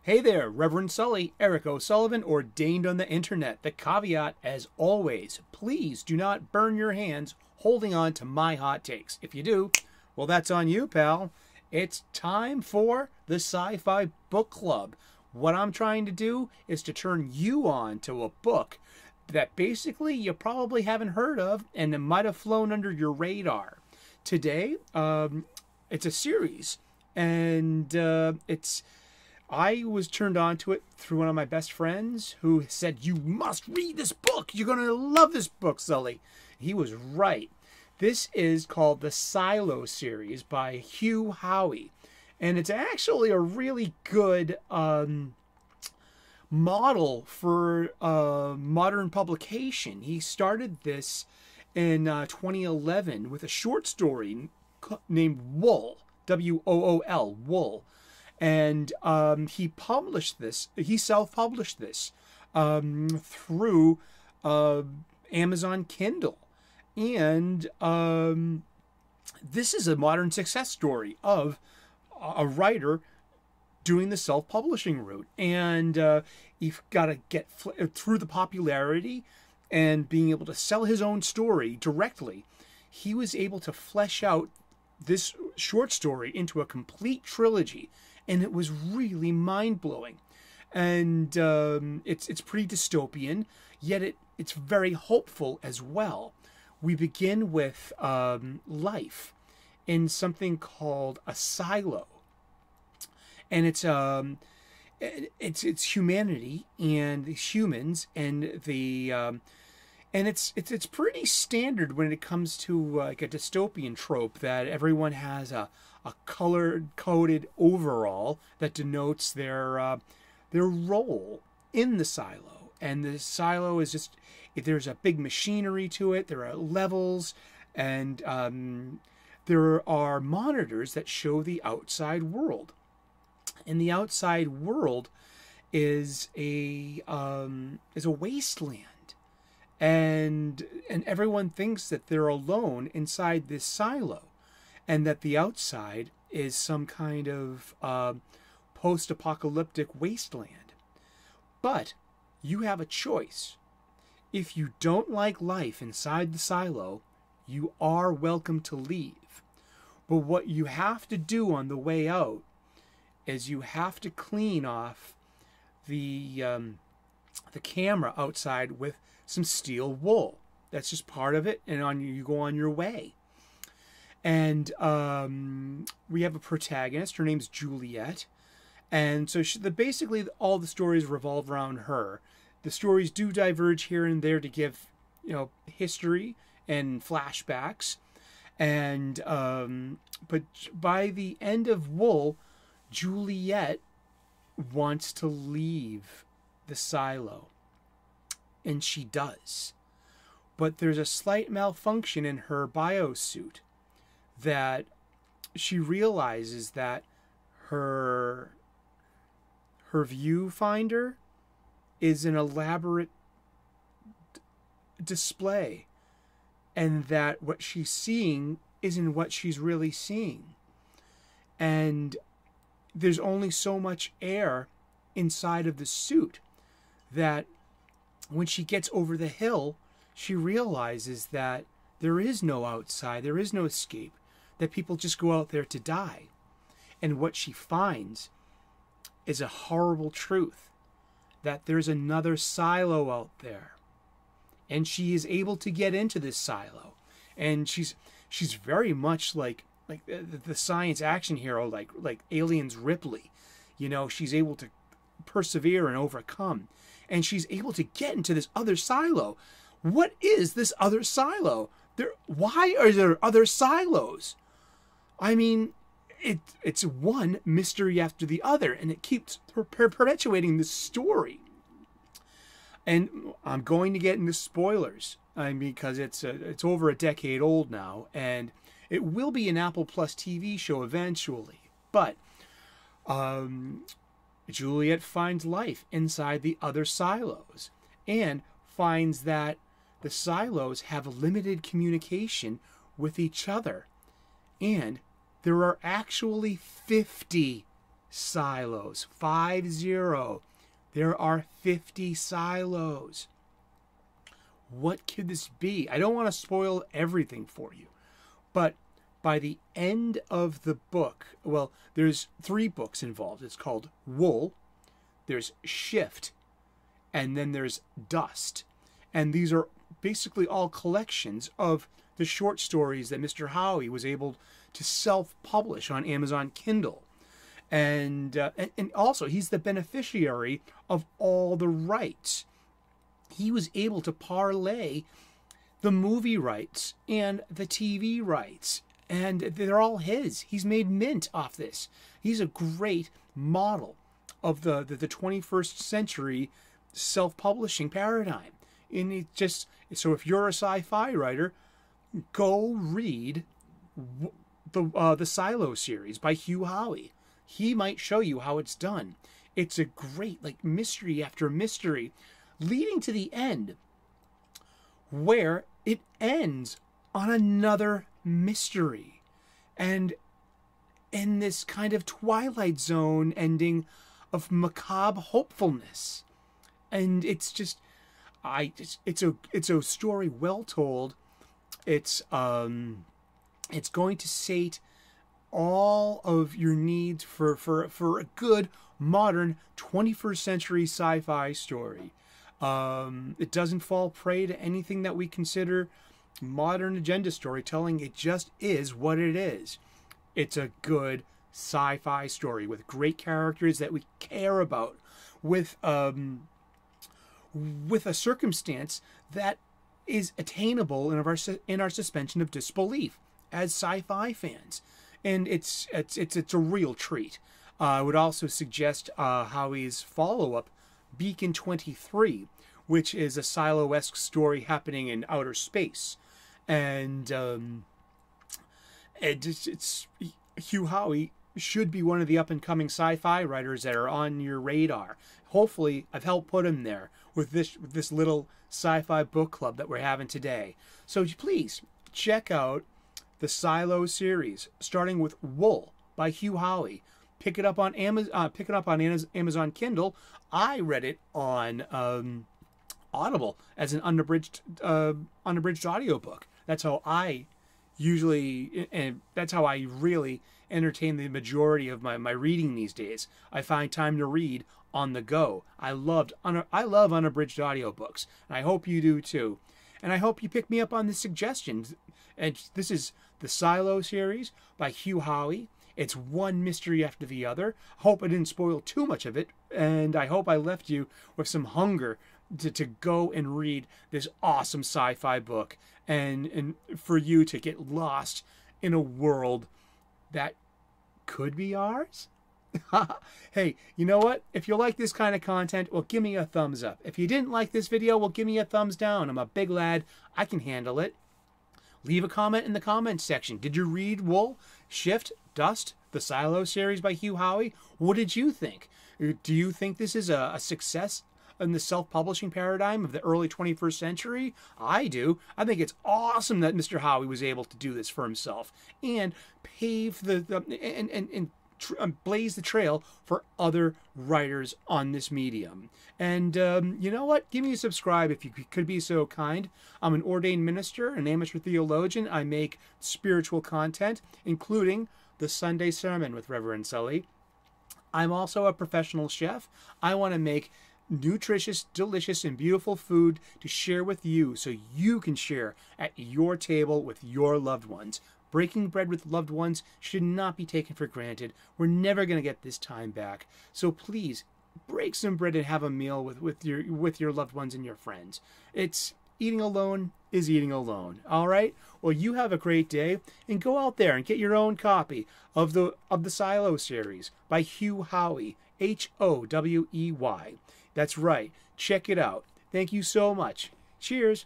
Hey there, Reverend Sully, Eric O'Sullivan, ordained on the internet. The caveat, as always, please do not burn your hands holding on to my hot takes. If you do, well, that's on you, pal. It's time for the Sci-Fi Book Club. What I'm trying to do is to turn you on to a book that basically you probably haven't heard of and it might have flown under your radar. Today, it's a series, and I was turned on to it through one of my best friends who said, "You must read this book. You're going to love this book, Sully." He was right. This is called the Silo series by Hugh Howey. And it's actually a really good model for modern publication. He started this in 2011 with a short story named Wool, Wool, Wool. And he published this, he self-published this through Amazon Kindle. And this is a modern success story of a writer doing the self-publishing route. And you've got to get through the popularity and being able to sell his own story directly. He was able to flesh out this short story into a complete trilogy. And it was really mind-blowing. And it's pretty dystopian, yet it's very hopeful as well. We begin with life in something called a silo. And it's humanity and humans and the and it's pretty standard when it comes to like a dystopian trope that everyone has a colored coded overall that denotes their role in the silo. And the silo is just, there's a big machinery to it, there are levels, and there are monitors that show the outside world. And the outside world is a wasteland. And everyone thinks that they're alone inside this silo, and that the outside is some kind of post-apocalyptic wasteland. But you have a choice. If you don't like life inside the silo, you are welcome to leave. But what you have to do on the way out is you have to clean off the camera outside with some steel wool. That's just part of it, and you go on your way. And we have a protagonist. Her name's Juliet. And so basically all the stories revolve around her. The stories do diverge here and there to give, history and flashbacks. And but by the end of Wool, Juliet wants to leave the silo. And she does. But there's a slight malfunction in her biosuit that she realizes that her viewfinder is an elaborate display, and that what she's seeing isn't what she's really seeing. And there's only so much air inside of the suit that when she gets over the hill, she realizes that there is no outside, there is no escape, that people just go out there to die. And what she finds is a horrible truth, that there's another silo out there. And she is able to get into this silo. And she's very much like the science action hero, like Aliens Ripley. She's able to persevere and overcome. And she's able to get into this other silo. What is this other silo? Why are there other silos? I mean, it's one mystery after the other, and it keeps perpetuating this story. And I'm going to get into spoilers, because it's over a decade old now, and it will be an Apple Plus TV show eventually. But Juliet finds life inside the other silos, and finds that the silos have limited communication with each other. And there are actually 50 silos. 50. There are 50 silos. What could this be? I don't want to spoil everything for you, but by the end of the book, well, there's 3 books involved. It's called Wool, there's Shift, and then there's Dust. And these are basically all collections of the short stories that Mr. Howie was able to self-publish on Amazon Kindle. And also, he's the beneficiary of all the rights. He was able to parlay the movie rights and the TV rights, and they're all his. He's made mint off this. He's a great model of the 21st century self-publishing paradigm. And it just, so if you're a sci-fi writer, go read the Silo series by Hugh Howey. He might show you how it's done. It's a great, like, mystery after mystery, leading to the end, where it ends on another mystery. And in this kind of Twilight Zone ending of macabre hopefulness. And it's just, it's a story well told. It's going to sate all of your needs for a good modern 21st century sci-fi story. It doesn't fall prey to anything that we consider modern agenda storytelling. It just is what it is. It's a good sci-fi story with great characters that we care about, with a circumstance that is attainable in our suspension of disbelief as sci-fi fans, and it's a real treat. I would also suggest Howie's follow-up, Beacon 23, which is a Silo-esque story happening in outer space, and it's Hugh Howey should be one of the up-and-coming sci-fi writers that are on your radar. Hopefully, I've helped put him there with this little sci-fi book club that we're having today. So please check out the Silo series, starting with Wool by Hugh Howey. Pick it up on Amazon Kindle. I read it on Audible as an unabridged audiobook. That's how I usually, and that's how I really entertain the majority of my reading these days. I find time to read on the go. I love unabridged audiobooks, and I hope you do too. And I hope you pick me up on this suggestion. And this is the Silo series by Hugh Howey. It's one mystery after the other. I hope I didn't spoil too much of it, and I hope I left you with some hunger to go and read this awesome sci-fi book, and for you to get lost in a world that could be ours. Hey, you know what? If you like this kind of content, well, give me a thumbs up. If you didn't like this video, well, give me a thumbs down. I'm a big lad. I can handle it. Leave a comment in the comments section. Did you read Wool, Shift, Dust, the Silo series by Hugh Howey? What did you think? Do you think this is a success in the self-publishing paradigm of the early 21st century? I do. I think it's awesome that Mr. Howey was able to do this for himself and pave blaze the trail for other writers on this medium. And you know what? Give me a subscribe if you could be so kind. I'm an ordained minister, an amateur theologian. I make spiritual content, including the Sunday sermon with Reverend Sully. I'm also a professional chef. I want to make nutritious, delicious, and beautiful food to share with you so you can share at your table with your loved ones. Breaking bread with loved ones should not be taken for granted. We're never going to get this time back. So please, break some bread and have a meal with your loved ones and your friends. It's eating alone is eating alone. All right? Well, you have a great day, and go out there and get your own copy of the Silo series by Hugh Howey, Howey. That's right. Check it out. Thank you so much. Cheers.